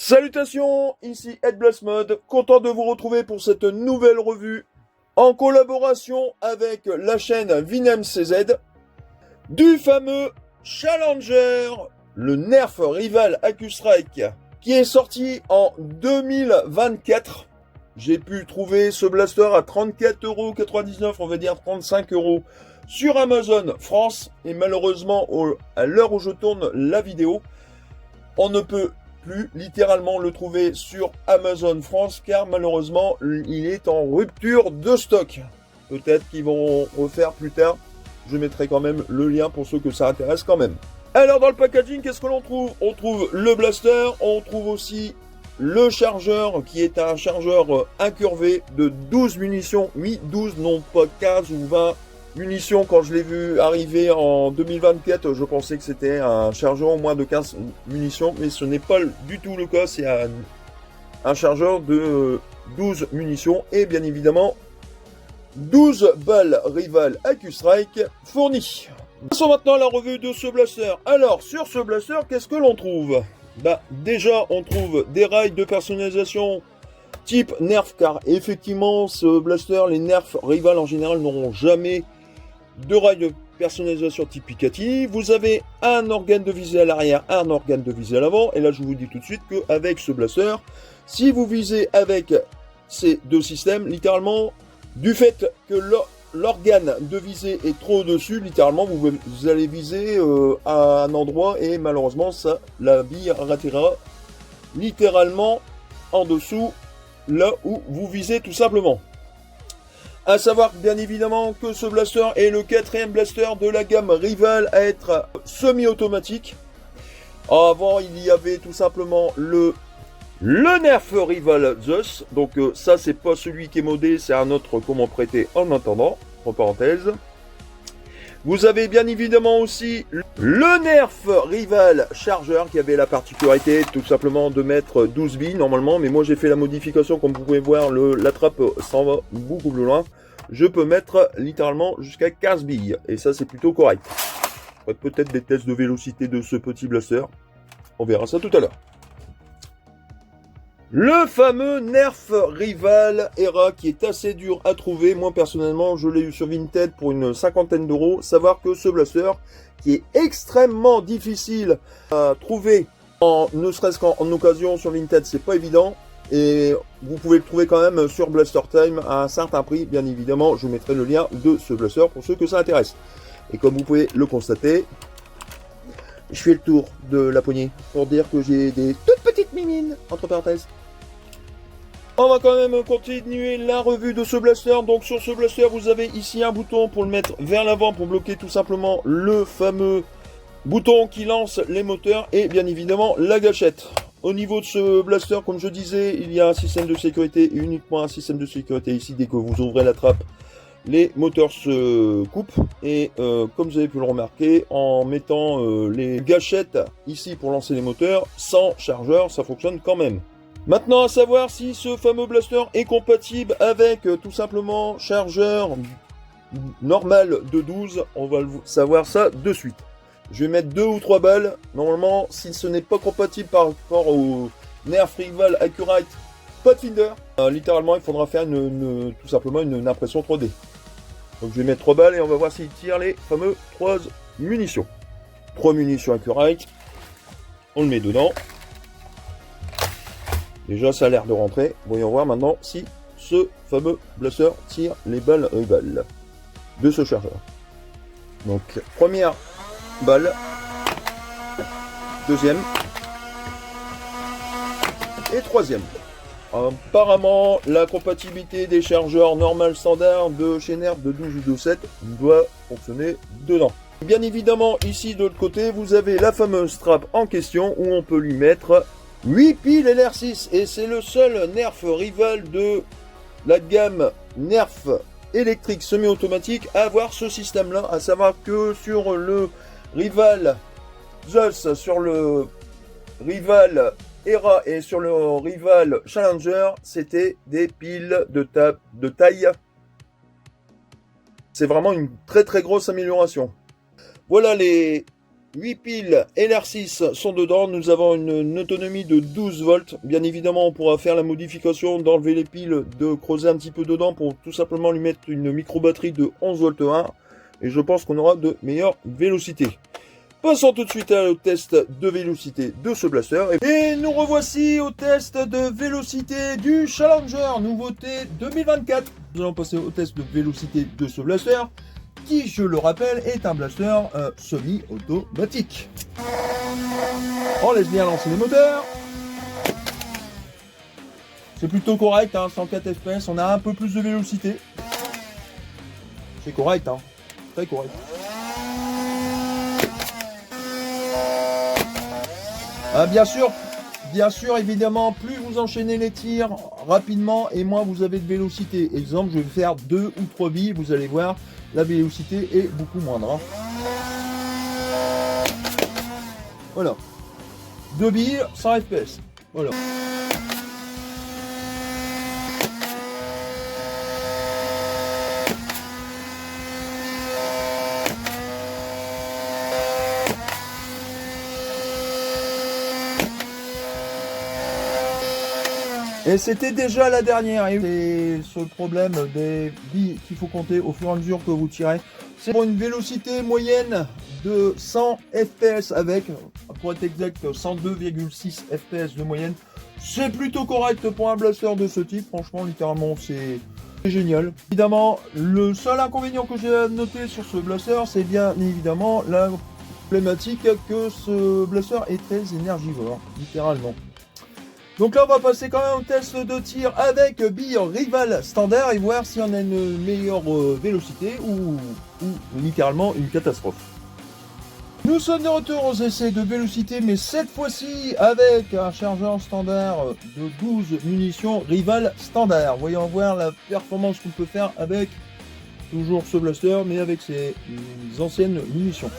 Salutations, ici Ed Blast Mode, content de vous retrouver pour cette nouvelle revue en collaboration avec la chaîne VinMCZ du fameux Challenger, le Nerf Rival AccuStrike qui est sorti en 2024. J'ai pu trouver ce blaster à 34,99€, on va dire 35€ sur Amazon France et malheureusement à l'heure où je tourne la vidéo, on ne peut plus littéralement le trouver sur Amazon France car malheureusement il est en rupture de stock. Peut-être qu'ils vont refaire plus tard. Je mettrai quand même le lien pour ceux que ça intéresse quand même. Alors dans le packaging, qu'est-ce que l'on trouve? On trouve le blaster, on trouve aussi le chargeur qui est un chargeur incurvé de 12 munitions. Oui, 12, non pas 15 ou 20 munitions. Quand je l'ai vu arriver en 2024, je pensais que c'était un chargeur au moins de 15 munitions, mais ce n'est pas du tout le cas. C'est un chargeur de 12 munitions et bien évidemment 12 balles Rival AccuStrike fournies. Passons maintenant à la revue de ce blaster. Alors, sur ce blaster, qu'est-ce que l'on trouve? Déjà, on trouve des rails de personnalisation type Nerf, car effectivement, ce blaster, les Nerf Rival en général n'auront jamais de rails de personnalisation type Picatinny. Vous avez un organe de visée à l'arrière, un organe de visée à l'avant. Et là, je vous dis tout de suite qu'avec ce blaster, si vous visez avec ces deux systèmes, littéralement, du fait que l'organe de visée est trop au-dessus, littéralement, vous allez viser à un endroit et malheureusement, la bille ratera littéralement en dessous, là où vous visez tout simplement. À savoir bien évidemment que ce blaster est le 4e blaster de la gamme Rival à être semi-automatique. Avant, il y avait tout simplement le Nerf Rival Zeus. Donc ça, c'est pas celui qui est modé, c'est un autre comment prêter en attendant, en parenthèse. Vous avez bien évidemment aussi le Nerf Rival Charger qui avait la particularité tout simplement de mettre 12 billes normalement. Mais moi j'ai fait la modification, comme vous pouvez voir, la trappe s'en va beaucoup plus loin. Je peux mettre littéralement jusqu'à 15 billes. Et ça c'est plutôt correct. Peut-être des tests de vélocité de ce petit blaster. On verra ça tout à l'heure. Le fameux Nerf Rival Era qui est assez dur à trouver. Moi personnellement je l'ai eu sur Vinted pour une 50aine d'euros. Savoir que ce blaster qui est extrêmement difficile à trouver, ne serait-ce qu'en occasion sur Vinted, c'est pas évident. Et vous pouvez le trouver quand même sur Blaster Time à un certain prix. Bien évidemment je mettrai le lien de ce blaster pour ceux que ça intéresse. Et comme vous pouvez le constater, je fais le tour de la poignée pour dire que j'ai des toutes petites mimines, entre parenthèses. On va quand même continuer la revue de ce blaster. Donc sur ce blaster, vous avez ici un bouton pour le mettre vers l'avant pour bloquer tout simplement le fameux bouton qui lance les moteurs et bien évidemment la gâchette. Au niveau de ce blaster, comme je disais, il y a un système de sécurité et uniquement un système de sécurité ici. Dès que vous ouvrez la trappe, les moteurs se coupent et comme vous avez pu le remarquer, en mettant les gâchettes ici pour lancer les moteurs, sans chargeur, ça fonctionne quand même. Maintenant, à savoir si ce fameux blaster est compatible avec tout simplement chargeur normal de 12, on va le savoir ça de suite. Je vais mettre 2 ou 3 balles. Normalement, si ce n'est pas compatible par rapport au Nerf Rival Accurate, pas de Finder. Littéralement, il faudra faire tout simplement une impression 3D. Donc je vais mettre 3 balles et on va voir s'il tire les fameux 3 munitions. 3 munitions Accurate. On le met dedans. Déjà, ça a l'air de rentrer. Voyons voir maintenant si ce fameux blaster tire les balles Rival de ce chargeur. Donc, première balle. Deuxième. Et troisième. Apparemment, la compatibilité des chargeurs normal standard de chez Nerf de 12 ou de 7 doit fonctionner dedans. Bien évidemment, ici de l'autre côté, vous avez la fameuse strap en question où on peut lui mettre 8 piles LR6 et c'est le seul Nerf Rival de la gamme Nerf électrique semi-automatique à avoir ce système là, à savoir que sur le Rival Zeus, sur le Rival Era et sur le Rival Challenger, c'était des piles de taille. C'est vraiment une très très grosse amélioration. Voilà les 8 piles LR6 sont dedans. Nous avons une autonomie de 12 volts. Bien évidemment, on pourra faire la modification d'enlever les piles, de creuser un petit peu dedans pour tout simplement lui mettre une micro-batterie de 11 volts 1. Et je pense qu'on aura de meilleures vélocités. Passons tout de suite au test de vélocité de ce blaster. Et nous revoici au test de vélocité du Challenger, nouveauté 2024. Nous allons passer au test de vélocité de ce blaster, qui, je le rappelle, est un blaster semi-automatique. On laisse bien lancer les moteurs. C'est plutôt correct, hein, 104 fps, on a un peu plus de vélocité. C'est correct, hein, très correct. Ah, bien sûr, évidemment, plus vous enchaînez les tirs rapidement et moins vous avez de vélocité. Exemple, je vais faire 2 ou 3 billes, vous allez voir, la vélocité est beaucoup moindre. Hein. Voilà. 2 billes, 100 fps. Voilà. Et c'était déjà la dernière, et c'est ce problème des billes qu'il faut compter au fur et à mesure que vous tirez. C'est pour une vélocité moyenne de 100 fps avec, pour être exact, 102,6 fps de moyenne. C'est plutôt correct pour un blaster de ce type, franchement, littéralement, c'est génial. Évidemment, le seul inconvénient que j'ai à noter sur ce blaster, c'est bien évidemment la problématique que ce blaster est très énergivore, littéralement. Donc là, on va passer quand même au test de tir avec bille Rival standard et voir si on a une meilleure vélocité ou littéralement une catastrophe. Nous sommes de retour aux essais de vélocité, mais cette fois-ci avec un chargeur standard de 12 munitions Rival standard. Voyons voir la performance qu'on peut faire avec toujours ce blaster, mais avec ses anciennes munitions.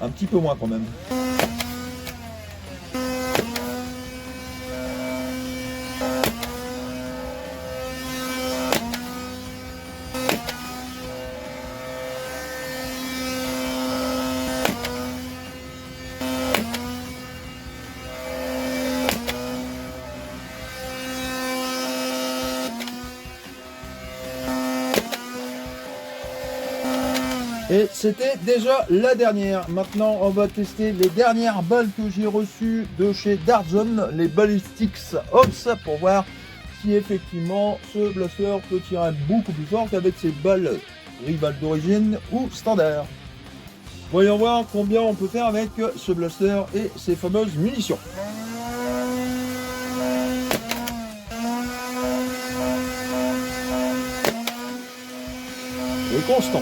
Un petit peu moins quand même. Et c'était déjà la dernière. Maintenant, on va tester les dernières balles que j'ai reçues de chez Dartzone, les Ballistics Ops, pour voir si effectivement ce blaster peut tirer beaucoup plus fort qu'avec ses balles Rival d'origine ou standard. Voyons voir combien on peut faire avec ce blaster et ses fameuses munitions. Et constant.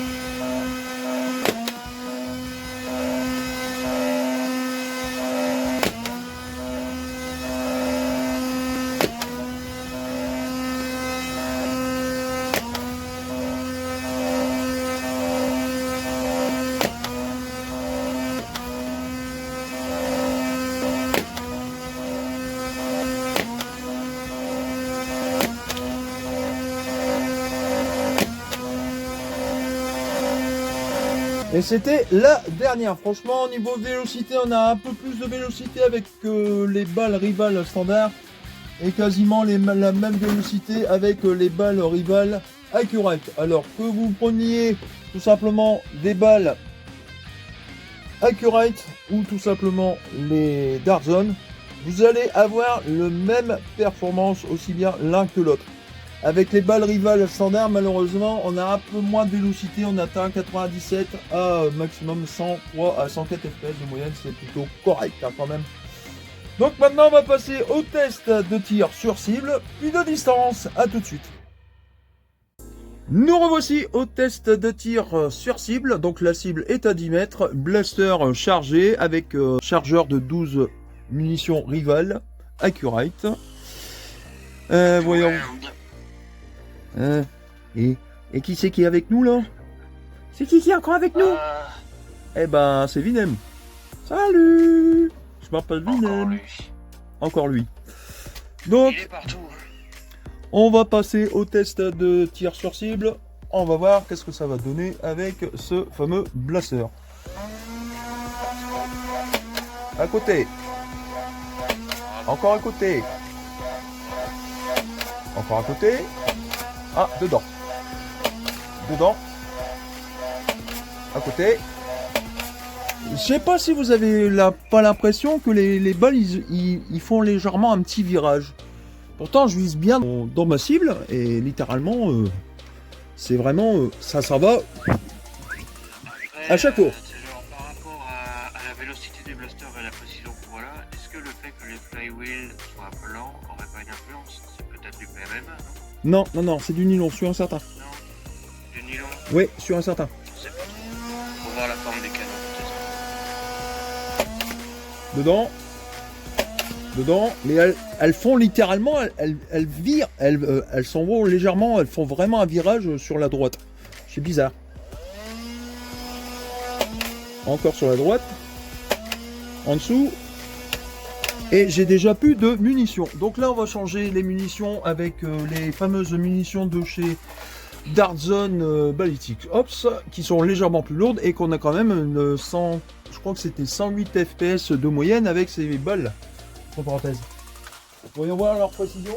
Et c'était la dernière. Franchement, au niveau vélocité, on a un peu plus de vélocité avec les balles Rival standard et quasiment la même vélocité avec les balles Rival Accurate. Alors que vous preniez tout simplement des balles Accurate ou tout simplement les Dartzone, vous allez avoir le même performance aussi bien l'un que l'autre. Avec les balles Rival standard, malheureusement, on a un peu moins de vélocité, on atteint 97 à maximum 103 à 104 fps de moyenne, c'est plutôt correct hein, quand même. Donc maintenant on va passer au test de tir sur cible, puis de distance, à tout de suite. Nous revoici au test de tir sur cible, donc la cible est à 10 mètres, blaster chargé avec chargeur de 12 munitions Rival Accurate. Voyons. Et qui c'est qui est avec nous là? C'est qui est encore avec nous? Eh ben c'est Vinem. Salut. Je m'appelle Vinem. Encore lui. Donc on va passer au test de tir sur cible. on va voir qu'est-ce que ça va donner avec ce fameux blaster. À côté. Encore à côté. Encore à côté. Ah, dedans. Dedans. À côté. Je sais pas si vous avez pas l'impression que les balles ils font légèrement un petit virage. Pourtant je vise bien dans ma cible et littéralement c'est vraiment ça va à chaque fois. Par rapport à la vélocité des blasters et la précision que voilà, est-ce que le fait que les flywheels soient blancs aurait pas une influence? C'est peut-être du PMMA, non? Non, c'est du nylon, sur un certain. Non, du nylon? Oui, sur un certain. Je sais pas trop. Faut voir la forme des canons, Dedans, mais elles font littéralement, elles virent, elles s'en vont légèrement, elles font vraiment un virage sur la droite. C'est bizarre. Encore sur la droite. En dessous. Et j'ai déjà plus de munitions. Donc là, on va changer les munitions avec les fameuses munitions de chez Dartzone Ballistic Ops, qui sont légèrement plus lourdes et qu'on a quand même une 100, je crois que c'était 108 FPS de moyenne avec ces balles. Entre parenthèses. Voyons voir leur précision.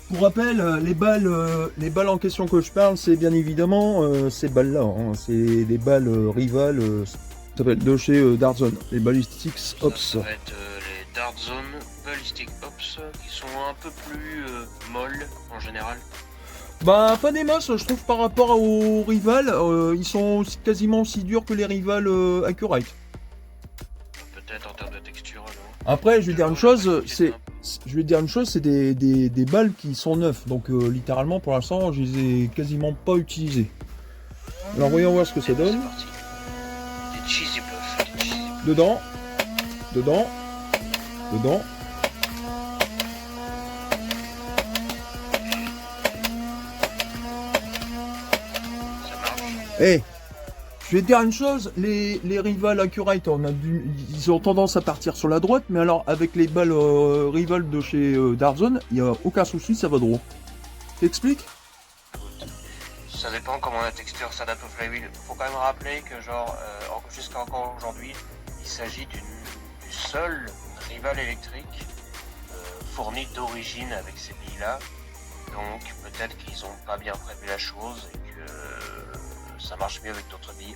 Pour rappel, les balles en question que je parle, c'est bien évidemment ces balles-là. Hein. C'est des balles rivales, ça s'appelle de chez Dartzone, les Ballistics Ops. Ça va être les Dartzone Ballistic Ops qui sont un peu plus molles en général. Bah pas des masses, je trouve par rapport aux rivales, ils sont quasiment aussi durs que les rivales Accurate. Peut-être en termes de texture, non. Après, je vais dire une chose, c'est des balles qui sont neuves, donc littéralement pour l'instant, je les ai quasiment pas utilisées. Alors voyons voir ce que ça donne. Des cheesy puffs. Dedans. Eh, je vais te dire une chose, les rivales Accurate, ils ont tendance à partir sur la droite, mais alors avec les balles rivales de chez Dartzone, il n'y a aucun souci, ça va droit. T'expliques? Ça dépend comment la texture s'adapte au flywheel. Faut quand même rappeler que genre, jusqu'à encore aujourd'hui, il s'agit du seul rival électrique fourni d'origine avec ces billes-là. Donc peut-être qu'ils n'ont pas bien prévu la chose et que ça marche mieux avec d'autres billes.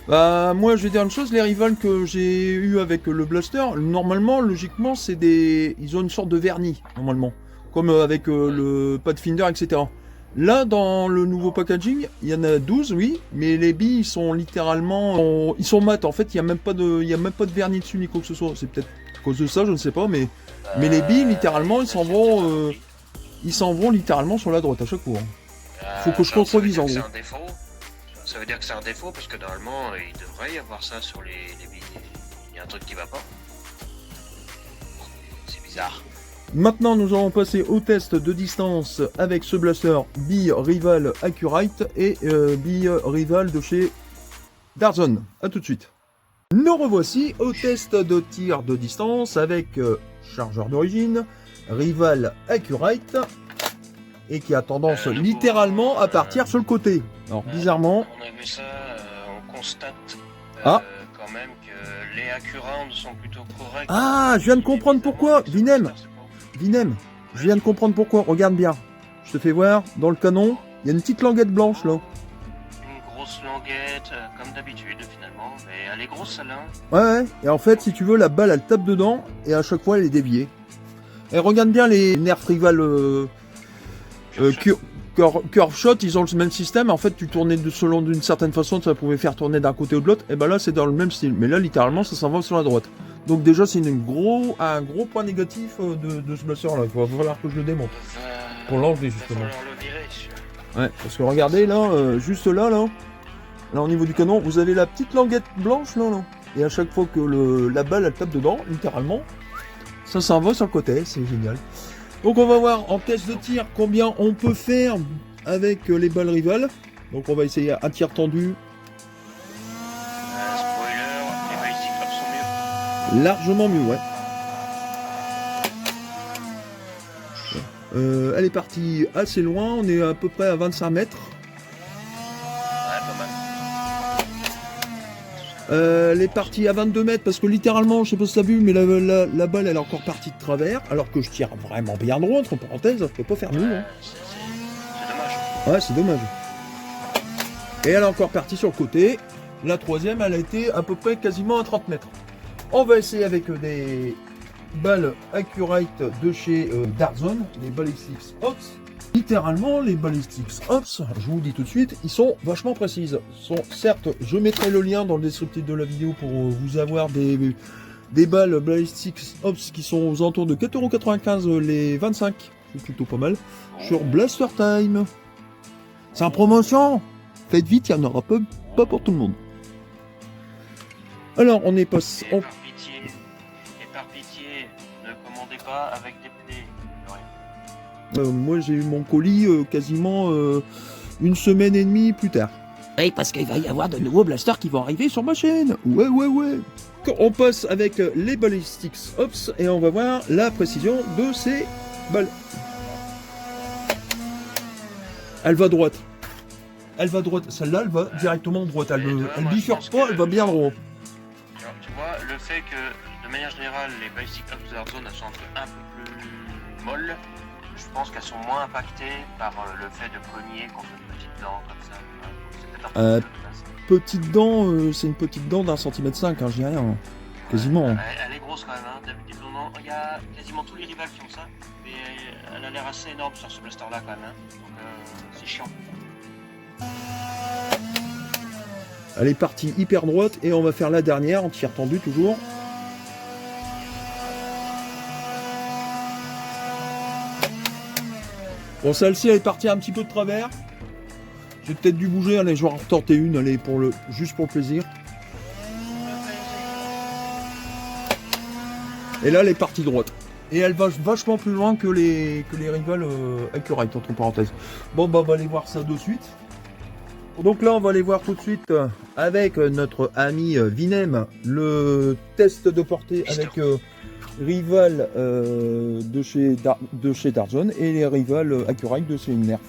Bah moi je vais dire une chose, les rivals que j'ai eu avec le blaster, normalement, logiquement, ils ont une sorte de vernis, normalement. Comme avec le Pathfinder, etc. Là, dans le nouveau packaging, il y en a 12, oui, mais les billes sont littéralement... Ils sont mat, en fait, il n'y a même pas de vernis dessus ni quoi que ce soit. C'est peut-être à cause de ça, je ne sais pas, mais les billes, littéralement, ils s'en vont littéralement sur la droite à chaque fois. Faut que je contredise en gros. Ça veut dire que c'est un défaut parce que normalement il devrait y avoir ça sur les billes. Il y a un truc qui va pas. C'est bizarre. Maintenant nous allons passer au test de distance avec ce blaster bille rival Accurate et bille rival de chez Dartzone. A tout de suite. Nous revoici au test de tir de distance avec chargeur d'origine, rival Accurate et qui a tendance littéralement à partir sur le côté. Alors bizarrement... On a vu ça, on constate quand même que les Accuround sont plutôt corrects. Ah, je viens de comprendre pourquoi, Vinem, je viens de comprendre pourquoi, regarde bien. Je te fais voir, dans le canon, il y a une petite languette blanche là. Une grosse languette, comme d'habitude finalement, mais elle est grosse celle-là. Ouais, et en fait, si tu veux, la balle elle tape dedans, et à chaque fois elle est déviée. Et regarde bien les nerfs rival Curve Shot, ils ont le même système. En fait, tu tournais selon d'une certaine façon, ça pouvait faire tourner d'un côté ou de l'autre. Et ben là, c'est dans le même style. Mais là, littéralement, ça s'en va sur la droite. Donc déjà, c'est un gros point négatif de ce blaster là. Il va falloir que je le démonte pour l'enlever justement. Ouais, parce que regardez là, juste là, au niveau du canon, vous avez la petite languette blanche là. Et à chaque fois que la balle elle tape dedans, littéralement, ça s'en va sur le côté. C'est génial. Donc on va voir en test de tir combien on peut faire avec les balles rivales. Donc on va essayer un tir tendu. Spoiler, les Ballistic Ops sont mieux. Largement mieux, ouais. Elle est partie assez loin, on est à peu près à 25 mètres. Elle est partie à 22 mètres parce que littéralement, je sais pas si t'as vu, mais la balle elle est encore partie de travers, alors que je tire vraiment bien droit, entre parenthèses, je peux pas faire mieux. Hein. C'est dommage. Ouais, c'est dommage. Et elle est encore partie sur le côté. La troisième, elle a été à peu près quasiment à 30 mètres. On va essayer avec des balles Accurate de chez Darzone, les Ballistics Ops. Littéralement, les Ballistics Ops, je vous le dis tout de suite, ils sont vachement précises. Certes, je mettrai le lien dans le descriptif de la vidéo pour vous avoir des balles Ballistics Ops qui sont aux alentours de 4,95€ les 25. C'est plutôt pas mal. Sur Blaster Time. C'est en promotion. Faites vite, il n'y en aura pas pour tout le monde. Alors, on est passé... Et par pitié, ne commandez pas avec des PD. Moi, j'ai eu mon colis quasiment une semaine et demie plus tard. Oui, parce qu'il va y avoir de nouveaux blasters qui vont arriver sur ma chaîne. Ouais. On passe avec les Ballistics Ops et on va voir la précision de ces balles. Elle va droite. Celle-là, elle va directement droite. Elle bifurque pas, elle va bien droit. Tu vois, le fait que, de manière générale, les Ballistics Ops de Darzone, elles sont un peu plus molles, je pense qu'elles sont moins impactées par le fait de cogner contre une petite dent comme ça. C'est peut-être un peu plus classe. Petite dent, c'est une petite dent d'1,5 cm, hein, j'ai rien. Quasiment. Elle est grosse quand même, hein. Il y a quasiment tous les rivals qui ont ça, mais elle a l'air assez énorme sur ce blaster là quand même, hein. Donc c'est chiant. Elle est partie hyper droite et on va faire la dernière en tir tendu toujours. Bon, celle-ci elle est partie un petit peu de travers. J'ai peut-être dû bouger, allez, je vais en retenter une, allez, juste pour le plaisir. Et là elle est partie droite. Et elle va vachement plus loin que les rivals Accurate, entre parenthèses. Bon, bah on va aller voir ça de suite. Donc là, on va aller voir tout de suite avec notre ami Vinem le test de portée avec rival de chez Darzone et les rivals Accurate de chez Nerf.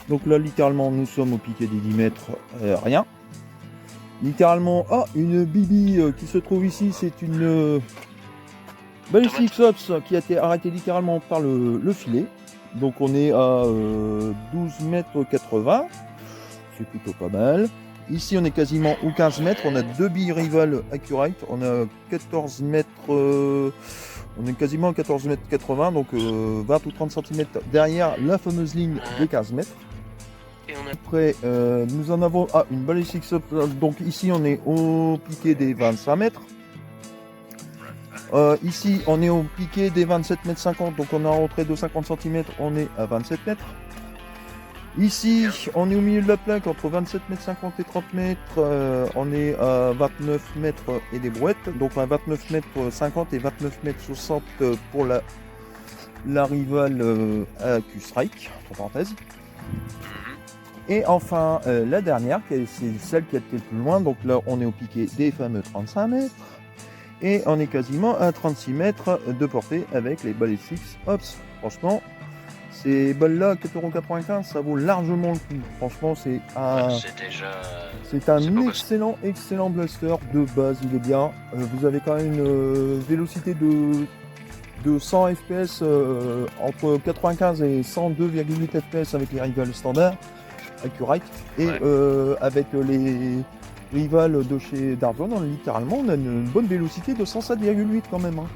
Donc là, littéralement, nous sommes au piqué des 10 mètres, rien. Littéralement, une bibi qui se trouve ici, c'est une Ballistics Ops qui a été arrêtée littéralement par le filet. Donc on est à 12,80 mètres. C'est plutôt pas mal. Ici on est quasiment aux 15 mètres, on a deux billes rival Accurate, on a 14 mètres, on est quasiment à 14 mètres 80, donc 20 ou 30 cm derrière la fameuse ligne des 15 mètres. Après nous en avons une Ballistics Ops, donc ici on est au piqué des 25 mètres. Ici on est au piqué des 27 mètres 50, donc on a en entrée de 50 cm, on est à 27 mètres. Ici, on est au milieu de la plaque, entre 27 mètres 50 et 30 mètres, on est à 29 mètres et des brouettes, donc à 29 mètres 50 et 29 mètres 60 pour la rivale AQ-Strike, entre parenthèses. Et enfin, la dernière, c'est celle qui a été le plus loin, donc là on est au piqué des fameux 35 mètres, et on est quasiment à 36 mètres de portée avec les Ballistics Ops. Franchement, ces balles-là, 4,95€, ça vaut largement le coup. Franchement, c'est un excellent blaster de base. Il est bien. Vous avez quand même une vélocité de 100 fps, entre 95 et 102,8 fps avec les rivals standards Accurate. Et avec les rivals de chez Darzone, littéralement, on a une bonne vélocité de 107,8 quand même. Hein.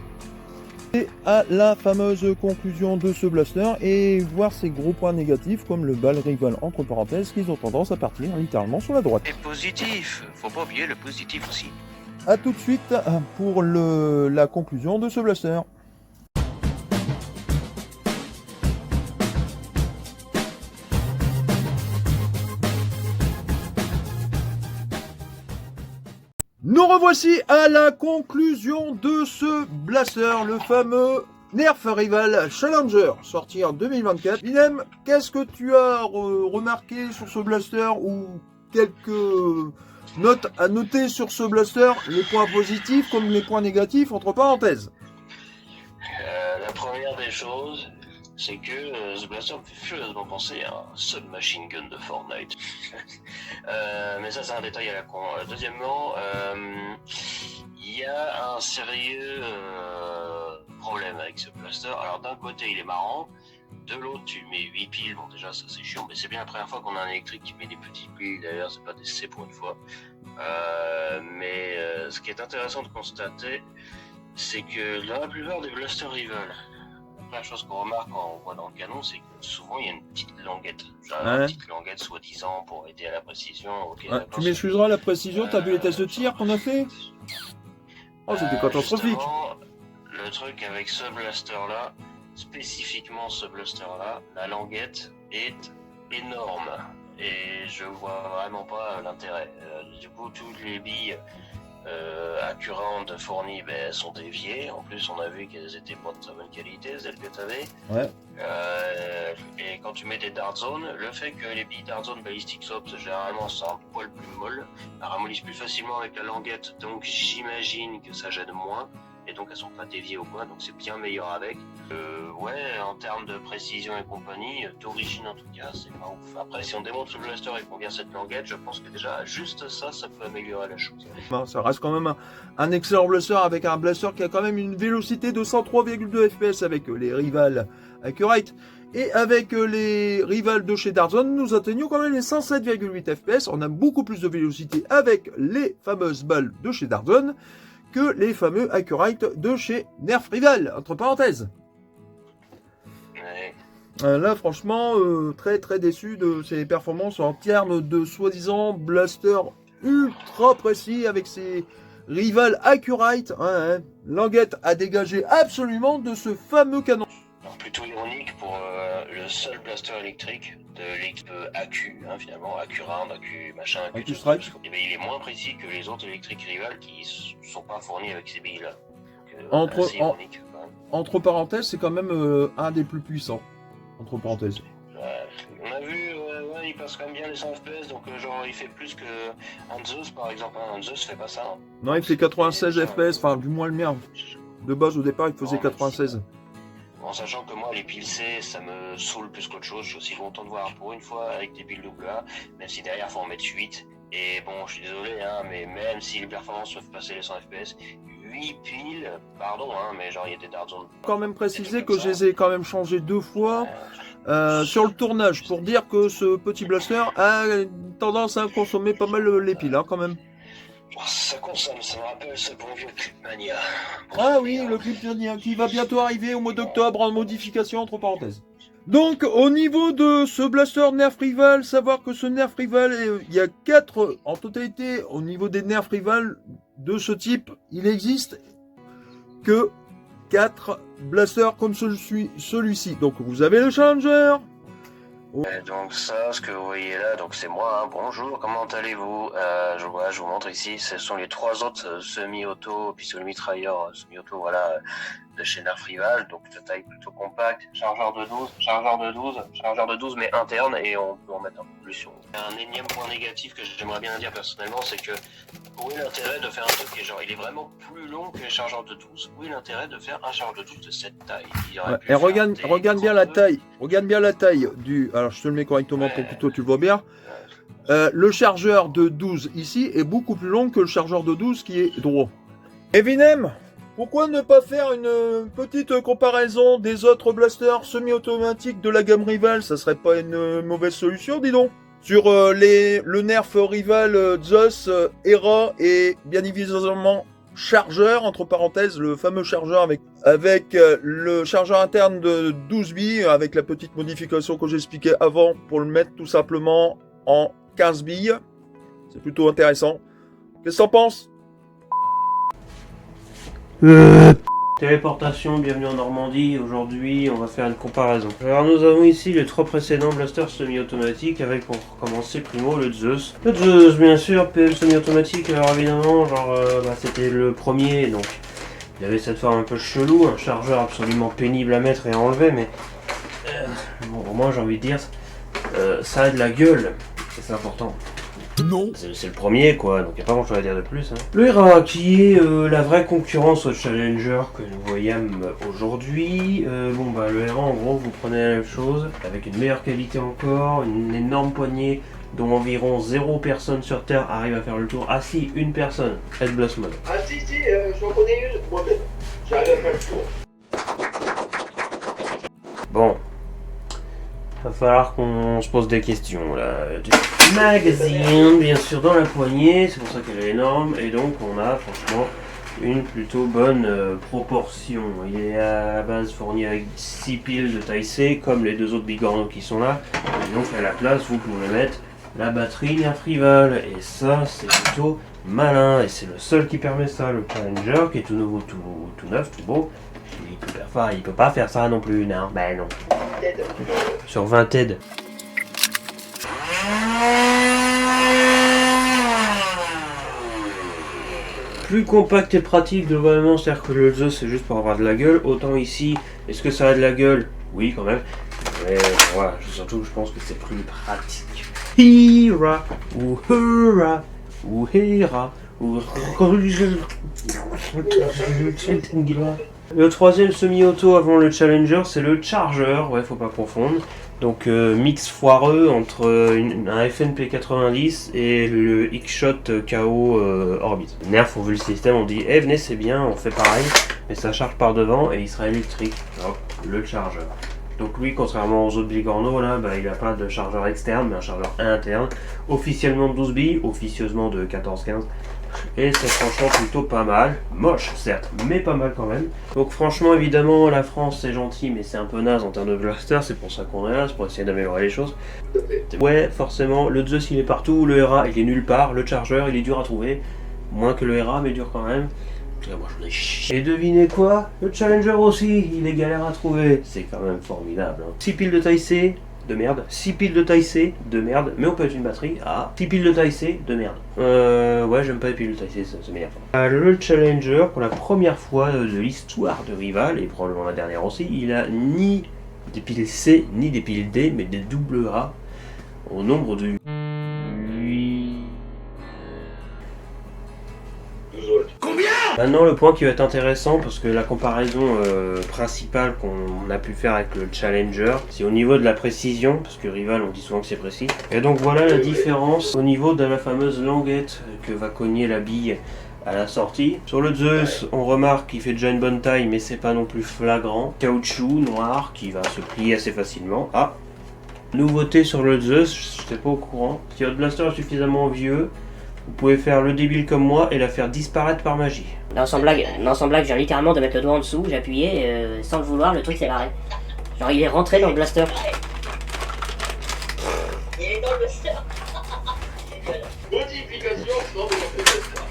Et à la fameuse conclusion de ce blaster et voir ses gros points négatifs comme le bal rival entre parenthèses qui ont tendance à partir littéralement sur la droite. Et positif, faut pas oublier le positif aussi. A tout de suite pour la conclusion de ce blaster. Nous revoici à la conclusion de ce blaster, le fameux Nerf Rival Challenger, sorti en 2024. Vinem, qu'est-ce que tu as remarqué sur ce blaster ou quelques notes à noter sur ce blaster, les points positifs comme les points négatifs, entre parenthèses? La première des choses, c'est que ce blaster me fait furieusement penser à un submachine gun de Fortnite. Mais ça, c'est un détail à la con. Deuxièmement, il y a un sérieux problème avec ce blaster. Alors d'un côté, il est marrant. De l'autre, tu mets 8 piles. Bon, déjà, ça c'est chiant, mais c'est bien la première fois qu'on a un électrique qui met des petites piles. D'ailleurs, c'est pas des C pour une fois. Mais ce qui est intéressant de constater, c'est que dans la plupart des blasters rival, la première chose qu'on remarque quand on voit dans le canon, c'est que souvent il y a une petite languette. Genre une petite languette, soi-disant, pour aider à la précision. Okay, tu m'excuseras la précision, t'as vu les tests de tir qu'on a fait? Oh, c'était catastrophique. Le truc avec ce blaster-là, spécifiquement ce blaster-là, la languette est énorme. Et je vois vraiment pas l'intérêt. Du coup, toutes les billes accurantes fournies sont déviées. En plus, on a vu qu'elles étaient pas de très bonne qualité, celles que tu avais. Ouais. Et quand tu mets des dart zones, le fait que les billes dart zone ballistic ops généralement sont un poil plus molles, elles ramollissent plus facilement avec la languette, donc j'imagine que ça gêne moins. Et donc elles sont pas déviées au coin, donc c'est bien meilleur avec. Ouais, en termes de précision et compagnie, d'origine en tout cas, c'est pas ouf. Après, si on démonte le blaster et qu'on vient cette languette, je pense que déjà juste ça, ça peut améliorer la chose. Ça reste quand même un excellent blaster avec un blaster qui a quand même une vélocité de 103,2 fps avec les rivals Accurate. Et avec les rivals de chez Darzone, nous atteignons quand même les 107,8 fps. On a beaucoup plus de vélocité avec les fameuses balles de chez Darzone que les fameux Accurate de chez Nerf Rival, entre parenthèses. Ouais. Là, franchement, très très déçu de ses performances en termes de soi-disant blaster ultra précis avec ses Rival Accurate. Languette à dégager absolument de ce fameux canon. Alors, plutôt ironique pour le seul blaster électrique de l'équipe AQ, finalement, AQ-Round, AQ machin, AQ Strike. Il est moins précis que les autres électriques rivales qui sont pas fournis avec ces billes-là. Entre parenthèses, c'est quand même un des plus puissants. Entre parenthèses. On a vu, il passe quand même bien les 100 FPS, donc genre il fait plus que un Zeus par exemple. Un Zeus fait pas ça. Non, il fait 96 FPS, enfin du moins le mien. De base au départ, il faisait 96. En sachant que moi, les piles C, ça me saoule plus qu'autre chose. Je suis aussi content de voir pour une fois avec des piles AA, même si derrière, il faut en mettre 8. Et bon, je suis désolé, mais même si les performances peuvent passer les 100 FPS, 8 piles, pardon, mais genre, il y a des dart zones. Quand même préciser que je les ai quand même changés 2 fois sur le tournage pour dire que ce petit blaster a tendance à consommer pas mal les piles, quand même. Ça consomme, ça me rappelle ce bon vieux Clipmania. Ah oui, le Clipmania qui va bientôt arriver au mois d'octobre en modification entre parenthèses. Donc au niveau de ce blaster Nerf Rival, savoir que ce Nerf Rival, il y a 4 en totalité au niveau des Nerf Rival de ce type, il existe que 4 blasters comme celui-ci. Donc vous avez le Challenger. Donc ça, ce que vous voyez là, donc c'est moi, bonjour, comment allez-vous? Je vous montre ici, ce sont les 3 autres semi-auto, pistolet mitrailleur semi-auto, voilà, de chez Nerf Rival, donc de taille plutôt compacte, chargeur de 12 mais interne, et on peut en mettre un peu plus sur. Un énième point négatif que j'aimerais bien dire personnellement, c'est que où est l'intérêt de faire un truc qui est genre, il est vraiment plus long que les chargeurs de 12, où est l'intérêt de faire un chargeur de 12 de cette taille? Et regarde bien la taille, du... Alors je te le mets correctement pour que toi tu le vois bien. Le chargeur de 12 ici est beaucoup plus long que le chargeur de 12 qui est droit. Evinem, pourquoi ne pas faire une petite comparaison des autres blasters semi-automatiques de la gamme Rival? Ça serait pas une mauvaise solution, dis donc. Sur le Nerf Rival Zeus, Hera et bien évidemment chargeur, entre parenthèses, le fameux chargeur avec le chargeur interne de 12 billes, avec la petite modification que j'expliquais avant pour le mettre tout simplement en 15 billes. C'est plutôt intéressant. Qu'est-ce que t'en penses? Téléportation, bienvenue en Normandie. Aujourd'hui, on va faire une comparaison. Alors, nous avons ici les 3 précédents blasters semi-automatiques avec, pour commencer, primo, le Zeus. Le Zeus, bien sûr, PM semi-automatique. Alors, évidemment, c'était le premier, donc il avait cette forme un peu chelou, un chargeur absolument pénible à mettre et à enlever, mais bon, au moins, j'ai envie de dire, ça a de la gueule, et c'est important. Non. C'est le premier quoi, donc il n'y a pas grand chose à dire de plus. Hein. Le ERA qui est la vraie concurrence au Challenger que nous voyons aujourd'hui. Bon bah le ERA en gros vous prenez la même chose, avec une meilleure qualité encore, une énorme poignée dont environ 0 personnes sur Terre arrive à faire le tour. Ah si, une personne, Headblast Mode. Ah si, j'en connais une, moi-même. J'arrive à faire le tour. Bon. Va falloir qu'on se pose des questions là. Du magazine, bien sûr, dans la poignée, c'est pour ça qu'elle est énorme, et donc on a franchement une plutôt bonne proportion. Il est à la base fourni avec 6 piles de taille C, comme les deux autres bigorneaux qui sont là, et donc à la place vous pouvez mettre la batterie Nerf Rival, et ça c'est plutôt malin, et c'est le seul qui permet ça. Le Challenger qui est tout nouveau, tout neuf, tout beau, il peut pas faire ça non plus, non, ben non. Sur 20 TED. Plus compact et pratique globalement, c'est-à-dire que le Zeus c'est juste pour avoir de la gueule, autant ici, est-ce que ça a de la gueule? Oui quand même, mais voilà, surtout je pense que c'est plus pratique. Hira, ou Hura, ou Hera, ou... Le troisième semi-auto avant le Challenger, c'est le Charger, ouais, faut pas confondre. Donc mix foireux entre un FNP 90 et le X-Shot KO Orbit. Les Nerf ont vu le système, on dit eh venez c'est bien, on fait pareil, mais ça charge par devant et il sera électrique. Hop, le Charger. Donc lui, contrairement aux autres bigorneaux, là, bah, il n'a pas de chargeur externe, mais un chargeur interne. Officiellement de 12 billes, officieusement de 14-15. Et c'est franchement plutôt pas mal. Moche, certes, mais pas mal quand même. Donc franchement, évidemment, la France, c'est gentil, mais c'est un peu naze en termes de blaster. C'est pour ça qu'on est là, c'est pour essayer d'améliorer les choses. Ouais, forcément, le Zeus, il est partout. Le ERA, il est nulle part. Le Charger, il est dur à trouver. Moins que le ERA, mais dur quand même. Moi, j'en ai chié. Et devinez quoi? Le Challenger aussi, il est galère à trouver. C'est quand même formidable. Hein. 6 piles de taille C, de merde. 6 piles de taille C, de merde. Mais on peut être une batterie. Ah, 6 piles de taille C, de merde. Ouais, j'aime pas les piles de taille C, ça m'énerve. Le Challenger, pour la première fois de l'histoire de Rival, et probablement la dernière aussi, il a ni des piles C, ni des piles D, mais des double A, au nombre de 8. Maintenant le point qui va être intéressant, parce que la comparaison principale qu'on a pu faire avec le Challenger, c'est au niveau de la précision, parce que Rival on dit souvent que c'est précis. Et donc voilà la différence au niveau de la fameuse languette que va cogner la bille à la sortie. Sur le Zeus, on remarque qu'il fait déjà une bonne taille, mais c'est pas non plus flagrant. Caoutchouc noir qui va se plier assez facilement. Ah, nouveauté sur le Zeus, je n'étais pas au courant. Si votre blaster est suffisamment vieux, vous pouvez faire le débile comme moi et la faire disparaître par magie. Non, sans blague, je viens littéralement de mettre le doigt en dessous, j'ai appuyé, sans le vouloir, le truc s'est barré. Genre, il est rentré dans le blaster. Il est dans le blaster. Modification sans blaster.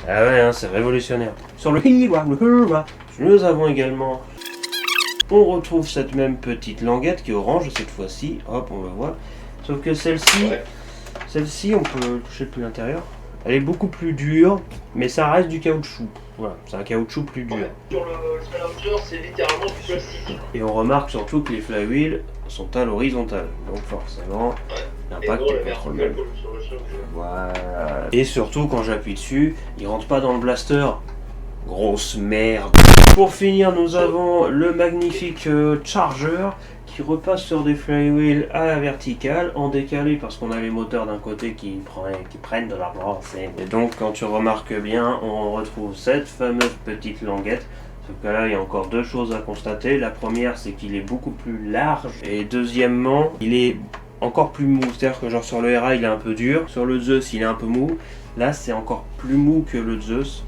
Ah ouais, hein, c'est révolutionnaire. Sur le Hira, nous avons également... On retrouve cette même petite languette qui est orange cette fois-ci. Hop, on va voir. Sauf que celle-ci... Ouais. Celle-ci, on peut toucher depuis l'intérieur. Elle est beaucoup plus dure, mais ça reste du caoutchouc. Voilà, c'est un caoutchouc plus dur. Sur le Challenger, c'est littéralement du plastique. Et on remarque surtout que les flywheels sont à l'horizontale. Donc forcément, l'impact est pas trop le même. Sur le Challenger. Voilà. Et surtout, quand j'appuie dessus, il rentre pas dans le blaster. Grosse merde. Pour finir, nous avons le magnifique Charger qui repasse sur des flywheels à la verticale, en décalé parce qu'on a les moteurs d'un côté qui prennent de la place. Et donc quand tu remarques bien, on retrouve cette fameuse petite languette. Sauf que là, il y a encore deux choses à constater. La première, c'est qu'il est beaucoup plus large. Et deuxièmement, il est encore plus mou. C'est-à-dire que genre sur le ERA, il est un peu dur. Sur le Zeus, il est un peu mou. Là, c'est encore plus mou que le Zeus.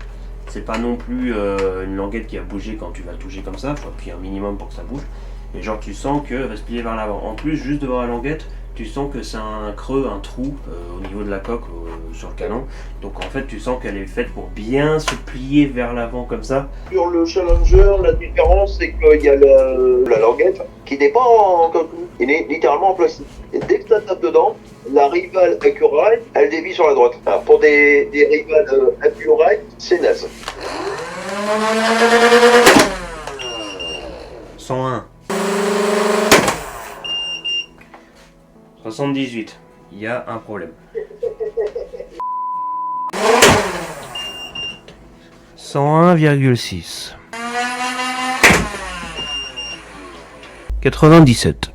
C'est pas non plus une languette qui va bouger quand tu vas toucher comme ça. Faut appuyer un minimum pour que ça bouge. Et genre tu sens qu'elle va se plier vers l'avant. En plus, juste devant la languette, tu sens que c'est un creux, un trou au niveau de la coque sur le canon. Donc en fait, tu sens qu'elle est faite pour bien se plier vers l'avant comme ça. Sur le Challenger, la différence, c'est qu'il y a la languette qui n'est pas en coquille, il est littéralement en plastique. Et dès que tu tapes dedans, la Rival Accurite, elle dévie sur la droite. Alors, pour des Rival Accurite, c'est naze. 101. 78. Il y a un problème. 101,6. 97.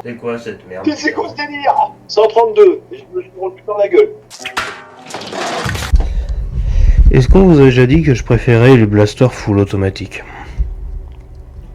C'est quoi cette merde? C'est quoi ce délire? 132, et je me suis rendu dans la gueule. Est-ce qu'on vous a déjà dit que je préférais les blasters full automatique?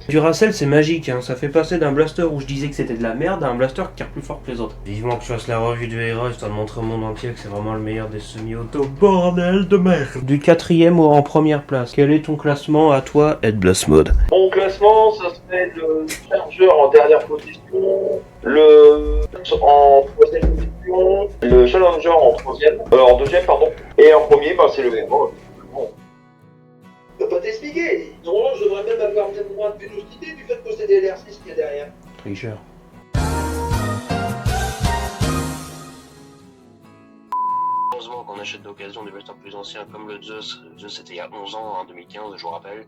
Duracell c'est magique, hein. Ça fait passer d'un blaster où je disais que c'était de la merde à un blaster qui tire plus fort que les autres. Vivement que je fasse la revue du Hera histoire de montrer au monde entier que c'est vraiment le meilleur des semi-auto. Bordel de merde! Du 4ème en première place. Quel est ton classement à toi, Ed Blast Mode? Mon classement, ça serait le chargeur en dernière position, le en troisième position, le challenger en troisième, en deuxième pardon, et en premier, bah, c'est le Hera. Je peux pas t'expliquer. Normalement, je devrais même avoir peut-être moins de vélocité du fait de posséder l'R6 qu'il y a derrière. Tricheur. Heureusement qu'on achète d'occasion des blasters plus anciens comme le Zeus. Le Zeus c'était il y a 11 ans, en 2015, je vous rappelle.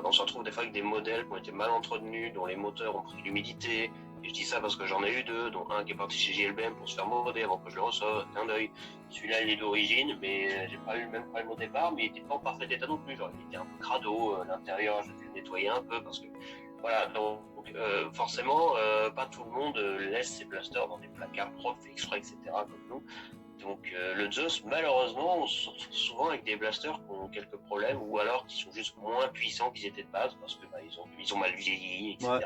On se retrouve des fois avec des modèles qui ont été mal entretenus, dont les moteurs ont pris l'humidité. Et je dis ça parce que j'en ai eu deux, dont un qui est parti chez JLBM pour se faire modder avant que je le reçoive. Clin d'œil. Celui-là il est d'origine, mais j'ai pas eu le même problème au départ, mais il était pas en parfait état non plus. Genre il était un peu crado, l'intérieur, j'ai dû le nettoyer un peu parce que voilà, donc forcément pas tout le monde laisse ses blasters dans des placards propres, fait exprès, etc. comme nous. Donc le Zeus, malheureusement, on se retrouve souvent avec des blasters qui ont quelques problèmes ou alors qui sont juste moins puissants qu'ils étaient de base parce que bah, ils ont mal vieilli, etc. Ouais.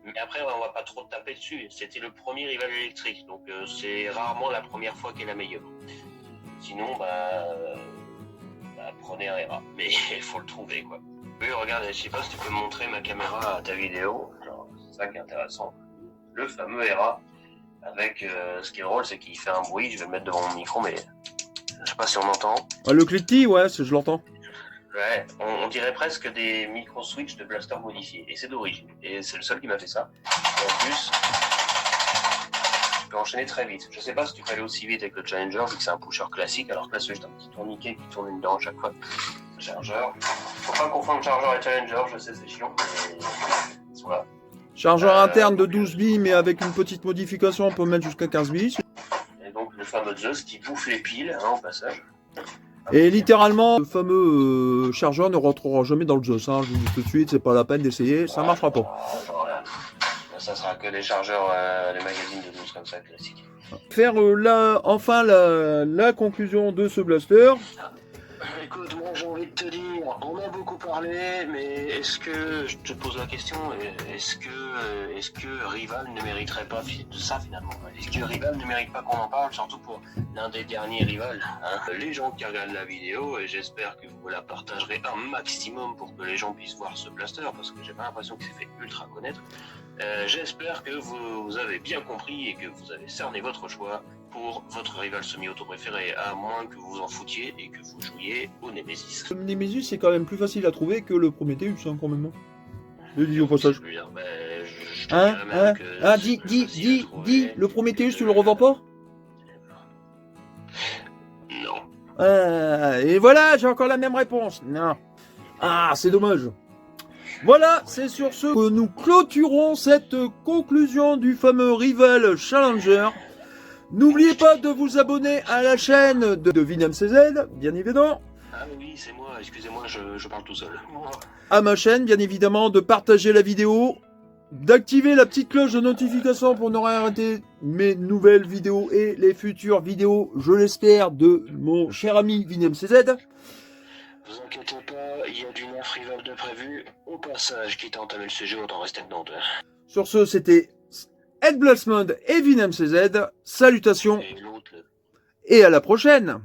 Mais après, on va pas trop taper dessus. C'était le premier rival électrique, donc c'est rarement la première fois qui est la meilleure. Sinon, prenez un Hera, mais il faut le trouver, quoi. Oui, regarde, je sais pas si tu peux montrer ma caméra à ta vidéo. C'est ça qui est intéressant. Le fameux Hera. Avec ce qui est drôle, c'est qu'il fait un bruit. Je vais le mettre devant mon micro, mais je sais pas si on entend. Ah, le cliquetis, ouais, je l'entends. Ouais, on dirait presque des micro-switch de blaster modifiés. Et c'est d'origine. Et c'est le seul qui m'a fait ça. Et en plus, je peux enchaîner très vite. Je sais pas si tu peux aller aussi vite avec le Challenger, vu que c'est un pusher classique, alors que là, c'est juste un petit tourniquet qui tourne une dent à chaque fois. Chargeur. Faut pas confondre Chargeur et Challenger, je sais, c'est chiant. Mais voilà. Chargeur interne de 12 billes, mais avec une petite modification, on peut mettre jusqu'à 15 billes. Et donc le fameux Zeus qui bouffe les piles, hein, au passage. Et littéralement, le fameux chargeur ne rentrera jamais dans le Zeus. Hein. Je vous dis tout de suite, c'est pas la peine d'essayer, ça marchera pas. Voilà. Ça sera que des chargeurs, des magazines de 12 comme ça, classiques. Faire enfin la conclusion de ce blaster. Écoute, moi j'ai envie de te dire, on a beaucoup parlé, mais est-ce que, je te pose la question, est-ce que Rival ne mériterait pas de ça finalement? Est-ce que Rival ne mérite pas qu'on en parle, surtout pour l'un des derniers Rival, hein? Les gens qui regardent la vidéo, et j'espère que vous la partagerez un maximum pour que les gens puissent voir ce blaster, parce que j'ai pas l'impression qu'il s'est fait ultra connaître. J'espère que vous avez bien compris et que vous avez cerné votre choix pour votre rival semi-auto préféré, à moins que vous en foutiez et que vous jouiez au Nemesis. Le Nemesis, c'est quand même plus facile à trouver que le Prometheus, hein, quand même. Je dis au passage. Dis, le Prometheus, tu le revends pas? Non. Et voilà, j'ai encore la même réponse. Non. Ah, c'est dommage. Voilà, c'est sur ce que nous clôturons cette conclusion du fameux Rival Challenger. N'oubliez pas de vous abonner à la chaîne de VinMCZ, bien évidemment. Ah oui, c'est moi, excusez-moi, je parle tout seul. À ma chaîne, bien évidemment, de partager la vidéo, d'activer la petite cloche de notification pour ne rien rater mes nouvelles vidéos et les futures vidéos, je l'espère, de mon cher ami VinMCZ. Vous inquiétez pas, il y a du neuf rival de prévu. Au passage, quitte à entamer le sujet, autant rester dedans. Sur ce, c'était Ed Blast Mode et VinMCZ. Salutations et à la prochaine.